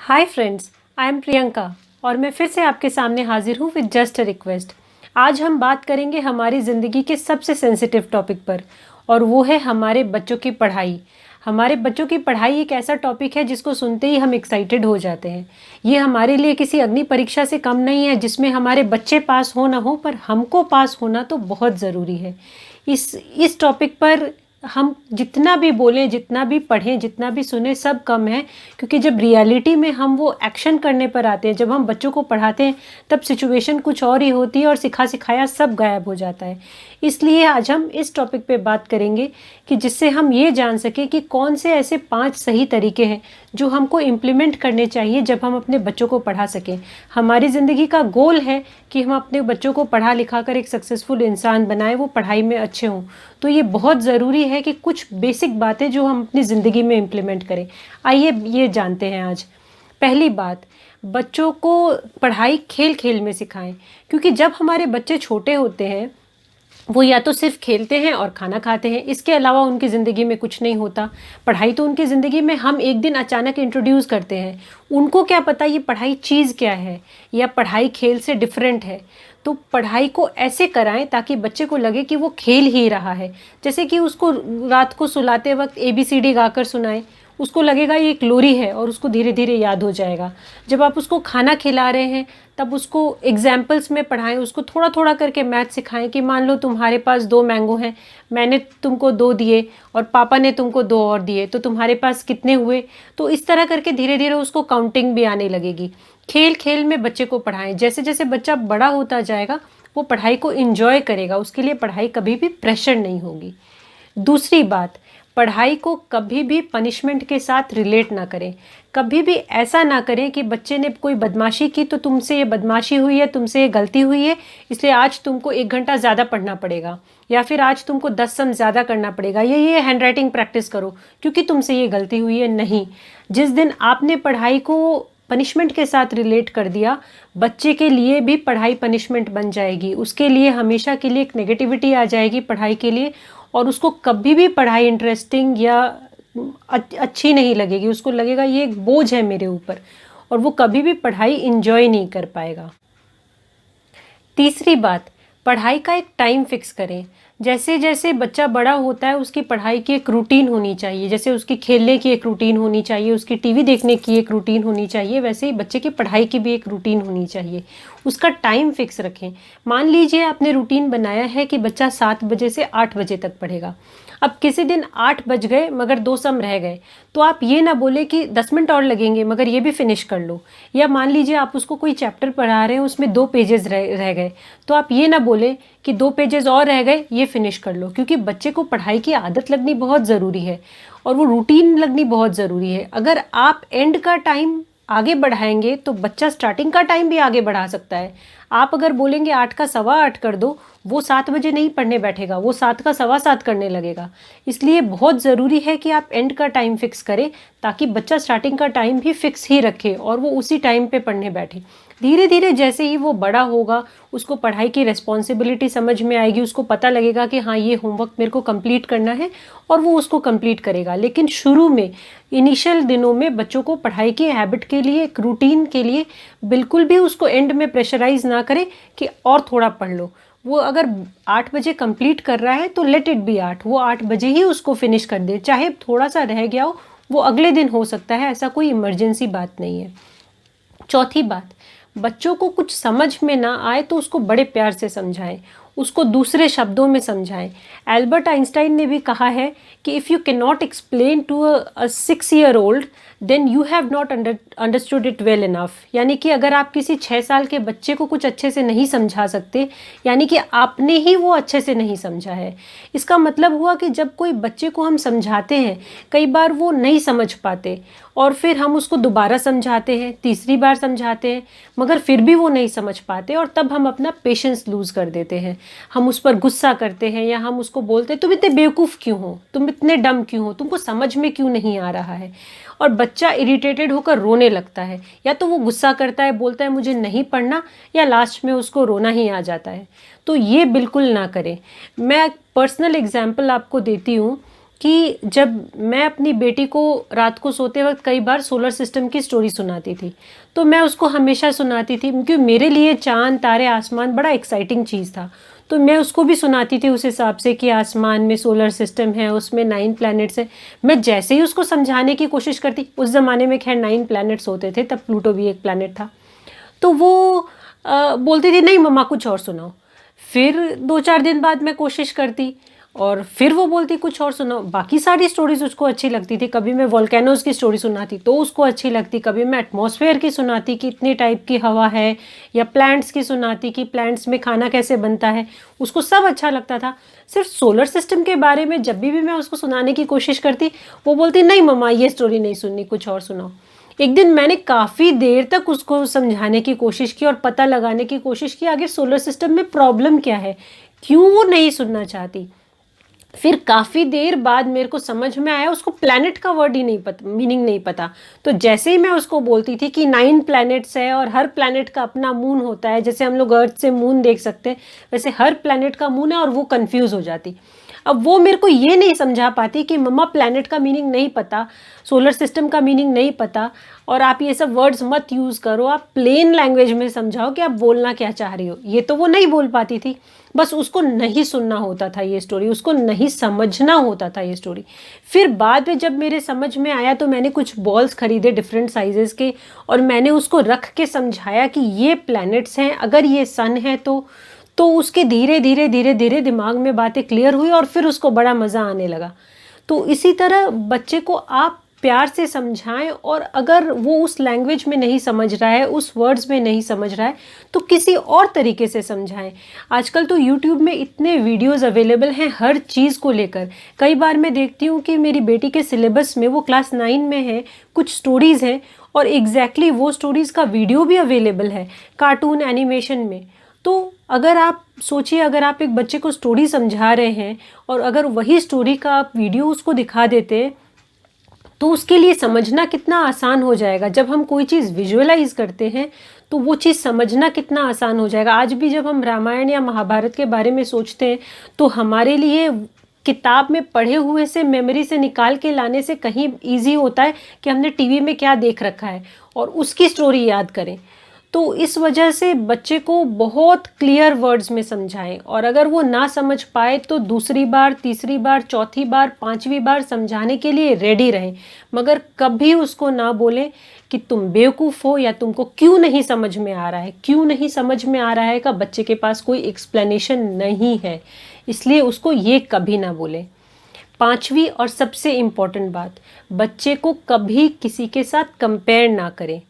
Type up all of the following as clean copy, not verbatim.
Hi friends, I am Priyanka और मैं फिर से आपके सामने हाजिर हूँ विद जस्ट अ रिक्वेस्ट। आज हम बात करेंगे हमारी ज़िंदगी के सबसे सेंसिटिव टॉपिक पर और वो है हमारे बच्चों की पढ़ाई। हमारे बच्चों की पढ़ाई एक ऐसा टॉपिक है जिसको सुनते ही हम एक्साइटेड हो जाते हैं। ये हमारे लिए किसी अग्नि परीक्षा से कम नहीं है जिसमें हमारे बच्चे पास हो ना हो, पर हमको पास होना तो बहुत ज़रूरी है। इस टॉपिक पर हम जितना भी बोलें, जितना भी पढ़ें, जितना भी सुने, सब कम है। क्योंकि जब रियलिटी में हम वो एक्शन करने पर आते हैं, जब हम बच्चों को पढ़ाते हैं, तब सिचुएशन कुछ और ही होती है और सिखा सिखाया सब गायब हो जाता है। इसलिए आज हम इस टॉपिक पे बात करेंगे कि जिससे हम ये जान सकें कि कौन से ऐसे 5 सही तरीके हैं जो हमको इम्प्लीमेंट करने चाहिए जब हम अपने बच्चों को पढ़ा सकें। हमारी ज़िंदगी का गोल है कि हम अपने बच्चों को पढ़ा लिखा कर एक सक्सेसफुल इंसान बनाएं, वो पढ़ाई में अच्छे हों। तो ये बहुत ज़रूरी है कि कुछ बेसिक बातें जो हम अपनी ज़िंदगी में इम्प्लीमेंट करें। आइए ये जानते हैं आज। पहली बात, बच्चों को पढ़ाई खेल खेल में सिखाएं। क्योंकि जब हमारे बच्चे छोटे होते हैं, वो या तो सिर्फ खेलते हैं और खाना खाते हैं, इसके अलावा उनकी ज़िंदगी में कुछ नहीं होता। पढ़ाई तो उनकी ज़िंदगी में हम एक दिन अचानक इंट्रोड्यूस करते हैं। उनको क्या पता ये पढ़ाई चीज़ क्या है या पढ़ाई खेल से डिफरेंट है। तो पढ़ाई को ऐसे कराएं ताकि बच्चे को लगे कि वो खेल ही रहा है। जैसे कि उसको रात को सुलाते वक्त ABCD गाकर सुनाएं, उसको लगेगा ये एक लोरी है और उसको धीरे धीरे याद हो जाएगा। जब आप उसको खाना खिला रहे हैं तब उसको एग्जाम्पल्स में पढ़ाएं, उसको थोड़ा थोड़ा करके मैथ सिखाएं कि मान लो तुम्हारे पास 2 मैंगो हैं, मैंने तुमको 2 दिए और पापा ने तुमको 2 और दिए, तो तुम्हारे पास कितने हुए। तो इस तरह करके धीरे धीरे उसको काउंटिंग भी आने लगेगी। खेल खेल में बच्चे को पढ़ाएं। जैसे जैसे बच्चा बड़ा होता जाएगा वो पढ़ाई को इंजॉय करेगा, उसके लिए पढ़ाई कभी भी प्रेशर नहीं होगी। दूसरी बात, पढ़ाई को कभी भी पनिशमेंट के साथ रिलेट ना करें। कभी भी ऐसा ना करें कि बच्चे ने कोई बदमाशी की तो तुमसे ये बदमाशी हुई है, तुमसे ये गलती हुई है, इसलिए आज तुमको 1 घंटा ज़्यादा पढ़ना पड़ेगा, या फिर आज तुमको 10 सम ज़्यादा करना पड़ेगा, ये हैंड राइटिंग प्रैक्टिस करो क्योंकि तुमसे ये गलती हुई है। नहीं, जिस दिन आपने पढ़ाई को पनिशमेंट के साथ रिलेट कर दिया, बच्चे के लिए भी पढ़ाई पनिशमेंट बन जाएगी। उसके लिए हमेशा के लिए एक नेगेटिविटी आ जाएगी पढ़ाई के लिए, और उसको कभी भी पढ़ाई इंटरेस्टिंग या अच्छी नहीं लगेगी। उसको लगेगा ये एक बोझ है मेरे ऊपर, और वो कभी भी पढ़ाई इंजॉय नहीं कर पाएगा। तीसरी बात, पढ़ाई का एक टाइम फिक्स करें। जैसे जैसे बच्चा बड़ा होता है उसकी पढ़ाई की एक रूटीन होनी चाहिए। जैसे उसकी खेलने की एक रूटीन होनी चाहिए, उसकी टीवी देखने की एक रूटीन होनी चाहिए, वैसे ही बच्चे की पढ़ाई की भी एक रूटीन होनी चाहिए। उसका टाइम फिक्स रखें। मान लीजिए आपने रूटीन बनाया है कि बच्चा 7 बजे से 8 बजे तक पढ़ेगा। अब किसी दिन 8 बज गए मगर 2 सम रह गए, तो आप ये ना बोले कि 10 मिनट और लगेंगे मगर ये भी फिनिश कर लो। या मान लीजिए आप उसको कोई चैप्टर पढ़ा रहे हैं, उसमें 2 पेजेस रह गए, तो आप ये ना बोले कि 2 पेजेस और रह गए, ये फिनिश कर लो। क्योंकि बच्चे को पढ़ाई की आदत लगनी बहुत ज़रूरी है और वो रूटीन लगनी बहुत ज़रूरी है। अगर आप एंड का टाइम आगे बढ़ाएंगे तो बच्चा स्टार्टिंग का टाइम भी आगे बढ़ा सकता है। आप अगर बोलेंगे 8 का 8:15 कर दो, वो 7 बजे नहीं पढ़ने बैठेगा, वो 7 का 7:15 करने लगेगा। इसलिए बहुत ज़रूरी है कि आप एंड का टाइम फिक्स करें ताकि बच्चा स्टार्टिंग का टाइम भी फिक्स ही रखे और वो उसी टाइम पे पढ़ने बैठे। धीरे धीरे जैसे ही वो बड़ा होगा, उसको पढ़ाई की रिस्पॉन्सिबिलिटी समझ में आएगी, उसको पता लगेगा कि हाँ ये होमवर्क मेरे को कंप्लीट करना है, और वो उसको कंप्लीट करेगा। लेकिन शुरू में इनिशियल दिनों में बच्चों को पढ़ाई की हैबिट के लिए, एक रूटीन के लिए बिल्कुल भी उसको एंड में प्रेशराइज ना करें कि और थोड़ा पढ़ लो। वो अगर 8 बजे कंप्लीट कर रहा है तो लेट इट बी 8, वो 8 बजे ही उसको फिनिश कर दे। चाहे थोड़ा सा रह गया हो, वो अगले दिन हो सकता है, ऐसा कोई इमरजेंसी बात नहीं है। चौथी बात, बच्चों को कुछ समझ में ना आए तो उसको बड़े प्यार से समझाएं, उसको दूसरे शब्दों में समझाएं। एल्बर्ट आइंस्टाइन ने भी कहा है कि if you can not explain to a 6-year-old then you have not understood it well enough. यानी कि अगर आप किसी 6 साल के बच्चे को कुछ अच्छे से नहीं समझा सकते, यानी कि आपने ही वो अच्छे से नहीं समझा है। इसका मतलब हुआ कि जब कोई बच्चे को हम समझाते हैं, कई बार वो नहीं समझ पाते और फिर हम उसको दोबारा समझाते हैं, तीसरी बार समझाते हैं, मगर फिर भी वो नहीं समझ पाते, और तब हम अपना पेशेंस लूज़ कर देते हैं। हम उस पर गुस्सा करते हैं या हम उसको बोलते हैं तुम इतने बेवकूफ़ क्यों हो, तुम इतने डम क्यों हो, तुमको समझ में क्यों नहीं आ रहा है। और बच्चा इरिटेटेड होकर रोने लगता है, या तो वो गुस्सा करता है, बोलता है मुझे नहीं पढ़ना, या लास्ट में उसको रोना ही आ जाता है। तो ये बिल्कुल ना करें। मैं पर्सनल एग्जाम्पल आपको देती हूँ कि जब मैं अपनी बेटी को रात को सोते वक्त कई बार सोलर सिस्टम की स्टोरी सुनाती थी, तो मैं उसको हमेशा सुनाती थी क्योंकि मेरे लिए चांद तारे आसमान बड़ा एक्साइटिंग चीज़ था। तो मैं उसको भी सुनाती थी उस हिसाब से कि आसमान में सोलर सिस्टम है, उसमें 9 प्लैनेट्स हैं। मैं जैसे ही उसको समझाने की कोशिश करती, उस ज़माने में खैर 9 प्लैनेट्स होते थे, तब प्लूटो भी एक प्लैनेट था, तो वो बोलती थी नहीं मम्मा कुछ और सुनाओ। फिर 2-4 दिन बाद मैं कोशिश करती और फिर वो बोलती कुछ और सुनाओ। बाकी सारी स्टोरीज उसको अच्छी लगती थी। कभी मैं वोल्केनोज की स्टोरी सुनाती तो उसको अच्छी लगती, कभी मैं एटमॉस्फेयर की सुनाती कि इतनी टाइप की हवा है, या प्लांट्स की सुनाती कि प्लांट्स में खाना कैसे बनता है, उसको सब अच्छा लगता था। सिर्फ सोलर सिस्टम के बारे में जब भी मैं उसको सुनाने की कोशिश करती, वो बोलती नहीं मम्मा ये स्टोरी नहीं सुननी, कुछ और सुनाओ। एक दिन मैंने काफ़ी देर तक उसको समझाने की कोशिश की और पता लगाने की कोशिश की आखिर सोलर सिस्टम में प्रॉब्लम क्या है, क्यों वो नहीं सुनना चाहती। फिर काफ़ी देर बाद मेरे को समझ में आया उसको प्लैनेट का वर्ड ही नहीं पता, मीनिंग नहीं पता। तो जैसे ही मैं उसको बोलती थी कि 9 प्लैनेट्स है और हर प्लैनेट का अपना मून होता है, जैसे हम लोग अर्थ से मून देख सकते हैं वैसे हर प्लैनेट का मून है, और वो कंफ्यूज हो जाती। अब वो मेरे को ये नहीं समझा पाती कि मम्मा प्लैनेट का मीनिंग नहीं पता, सोलर सिस्टम का मीनिंग नहीं पता, और आप ये सब वर्ड्स मत यूज़ करो, आप प्लेन लैंग्वेज में समझाओ कि आप बोलना क्या चाह रही हो। ये तो वो नहीं बोल पाती थी, बस उसको नहीं सुनना होता था ये स्टोरी, उसको नहीं समझना होता था ये स्टोरी। फिर बाद में जब मेरे समझ में आया तो मैंने कुछ बॉल्स खरीदे डिफरेंट साइजेस के, और मैंने उसको रख के समझाया कि ये प्लैनेट्स हैं, अगर ये सन है तो उसके धीरे धीरे धीरे धीरे दिमाग में बातें क्लियर हुई और फिर उसको बड़ा मज़ा आने लगा। तो इसी तरह बच्चे को आप प्यार से समझाएं, और अगर वो उस लैंग्वेज में नहीं समझ रहा है, उस वर्ड्स में नहीं समझ रहा है, तो किसी और तरीके से समझाएं। आजकल तो यूट्यूब में इतने वीडियोस अवेलेबल हैं हर चीज़ को लेकर। कई बार मैं देखती हूँ कि मेरी बेटी के सिलेबस में, वो क्लास 9 में है, कुछ स्टोरीज़ हैं और एग्जैक्टली वो स्टोरीज़ का वीडियो भी अवेलेबल है कार्टून एनिमेशन में। तो अगर आप सोचिए, अगर आप एक बच्चे को स्टोरी समझा रहे हैं और अगर वही स्टोरी का आप वीडियो उसको दिखा देते, तो उसके लिए समझना कितना आसान हो जाएगा। जब हम कोई चीज़ विजुअलाइज करते हैं तो वो चीज़ समझना कितना आसान हो जाएगा। आज भी जब हम रामायण या महाभारत के बारे में सोचते हैं तो हमारे लिए किताब में पढ़े हुए से, मेमोरी से निकाल के लाने से कहीं ईजी होता है कि हमने टीवी में क्या देख रखा है और उसकी स्टोरी याद करें। तो इस वजह से बच्चे को बहुत क्लियर वर्ड्स में समझाएं, और अगर वो ना समझ पाए तो दूसरी बार, तीसरी बार, चौथी बार, 5वीं बार समझाने के लिए रेडी रहें। मगर कभी उसको ना बोलें कि तुम बेवकूफ़ हो या तुमको क्यों नहीं समझ में आ रहा है। क्यों नहीं समझ में आ रहा है का बच्चे के पास कोई एक्सप्लेनेशन नहीं है, इसलिए उसको ये कभी ना बोलें। 5वीं और सबसे इम्पॉर्टेंट बात, बच्चे को कभी किसी के साथ कंपेयर ना करें।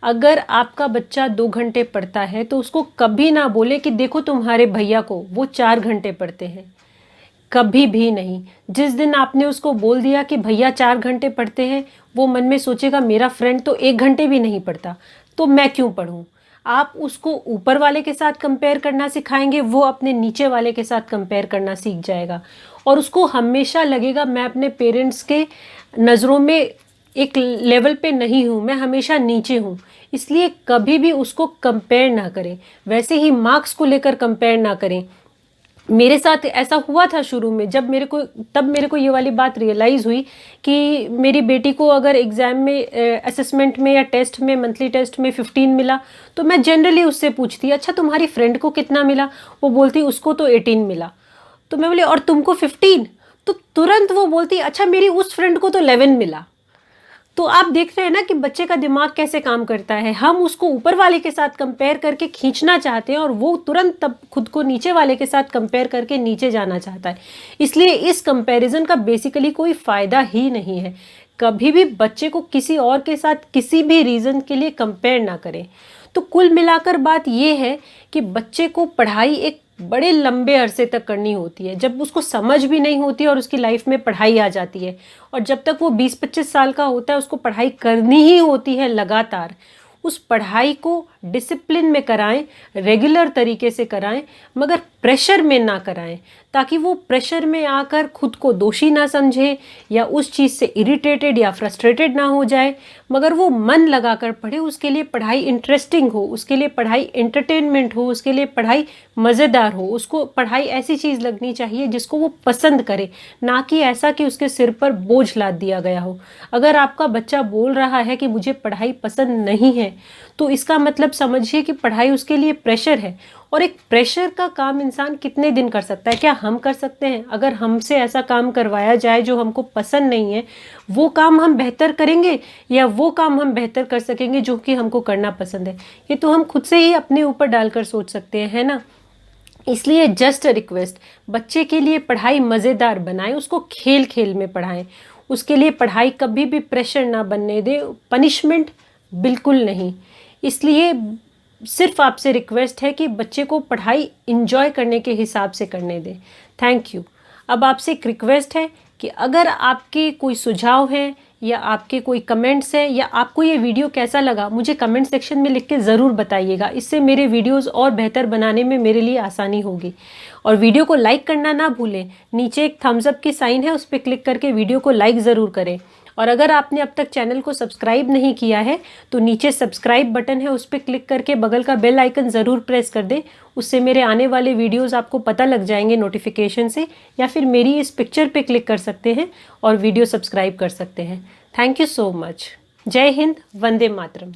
अगर आपका बच्चा 2 घंटे पढ़ता है तो उसको कभी ना बोले कि देखो तुम्हारे भैया को, वो 4 घंटे पढ़ते हैं। कभी भी नहीं। जिस दिन आपने उसको बोल दिया कि भैया 4 घंटे पढ़ते हैं, वो मन में सोचेगा मेरा फ्रेंड तो 1 घंटे भी नहीं पढ़ता, तो मैं क्यों पढ़ूं। आप उसको ऊपर वाले के साथ कंपेयर करना सिखाएंगे, वो अपने नीचे वाले के साथ कंपेयर करना सीख जाएगा, और उसको हमेशा लगेगा मैं अपने पेरेंट्स के नज़रों में एक लेवल पे नहीं हूँ, मैं हमेशा नीचे हूँ। इसलिए कभी भी उसको कंपेयर ना करें। वैसे ही मार्क्स को लेकर कंपेयर ना करें। मेरे साथ ऐसा हुआ था शुरू में, जब मेरे को ये वाली बात रियलाइज़ हुई कि मेरी बेटी को अगर एग्ज़ाम में, असेसमेंट में या टेस्ट में, मंथली टेस्ट में 15 मिला, तो मैं जनरली उससे पूछती अच्छा तुम्हारी फ्रेंड को कितना मिला। वो बोलती उसको तो 18 मिला। तो मैं बोली और तुमको 15? तो तुरंत वो बोलती अच्छा मेरी उस फ्रेंड को तो 11 मिला। तो आप देख रहे हैं ना कि बच्चे का दिमाग कैसे काम करता है। हम उसको ऊपर वाले के साथ कंपेयर करके खींचना चाहते हैं और वो तुरंत तब खुद को नीचे वाले के साथ कंपेयर करके नीचे जाना चाहता है। इसलिए इस कंपैरिजन का बेसिकली कोई फ़ायदा ही नहीं है। कभी भी बच्चे को किसी और के साथ किसी भी रीज़न के लिए कंपेयर ना करें। तो कुल मिलाकर बात ये है कि बच्चे को पढ़ाई एक बड़े लंबे अरसे तक करनी होती है, जब उसको समझ भी नहीं होती और उसकी लाइफ में पढ़ाई आ जाती है, और जब तक वो 20-25 साल का होता है उसको पढ़ाई करनी ही होती है लगातार। उस पढ़ाई को डिसिप्लिन में कराएं, रेगुलर तरीके से कराएं, मगर प्रेशर में ना कराएं, ताकि वो प्रेशर में आकर खुद को दोषी ना समझे या उस चीज़ से इरिटेटेड या फ्रस्ट्रेटेड ना हो जाए, मगर वो मन लगाकर पढ़े, उसके लिए पढ़ाई इंटरेस्टिंग हो, उसके लिए पढ़ाई एंटरटेनमेंट हो, उसके लिए पढ़ाई मज़ेदार हो, उसको पढ़ाई ऐसी चीज़ लगनी चाहिए जिसको वो पसंद करे, ना कि ऐसा कि उसके सिर पर बोझ लाद दिया गया हो। अगर आपका बच्चा बोल रहा है कि मुझे पढ़ाई पसंद नहीं है, तो इसका मतलब समझिए कि पढ़ाई उसके लिए प्रेशर है। और एक प्रेशर का काम इंसान कितने दिन कर सकता है? क्या हम कर सकते हैं? अगर हमसे ऐसा काम करवाया जाए जो हमको पसंद नहीं है, वो काम हम बेहतर करेंगे या वो काम हम बेहतर कर सकेंगे जो कि हमको करना पसंद है? ये तो हम खुद से ही अपने ऊपर डालकर सोच सकते हैं, है ना? इसलिए जस्ट अ रिक्वेस्ट, बच्चे के लिए पढ़ाई मज़ेदार बनाएं, उसको खेल खेल में पढ़ाएं, उसके लिए पढ़ाई कभी भी प्रेशर ना बनने दें, पनिशमेंट बिल्कुल नहीं। इसलिए सिर्फ आपसे रिक्वेस्ट है कि बच्चे को पढ़ाई इंजॉय करने के हिसाब से करने दें। Thank you. अब आपसे एक रिक्वेस्ट है कि अगर आपके कोई सुझाव हैं या आपके कोई कमेंट्स हैं या आपको ये वीडियो कैसा लगा, मुझे कमेंट सेक्शन में लिख के ज़रूर बताइएगा। इससे मेरे वीडियोस और बेहतर बनाने में मेरे लिए आसानी होगी। और वीडियो को लाइक करना ना भूलें, नीचे एक थम्स अप की साइन है, उस पर क्लिक करके वीडियो को लाइक ज़रूर करें। और अगर आपने अब तक चैनल को सब्सक्राइब नहीं किया है तो नीचे सब्सक्राइब बटन है, उस पर क्लिक करके बगल का बेल आइकन ज़रूर प्रेस कर दें। उससे मेरे आने वाले वीडियोस आपको पता लग जाएंगे नोटिफिकेशन से, या फिर मेरी इस पिक्चर पे क्लिक कर सकते हैं और वीडियो सब्सक्राइब कर सकते हैं। Thank you so much. जय हिंद, वंदे मातरम।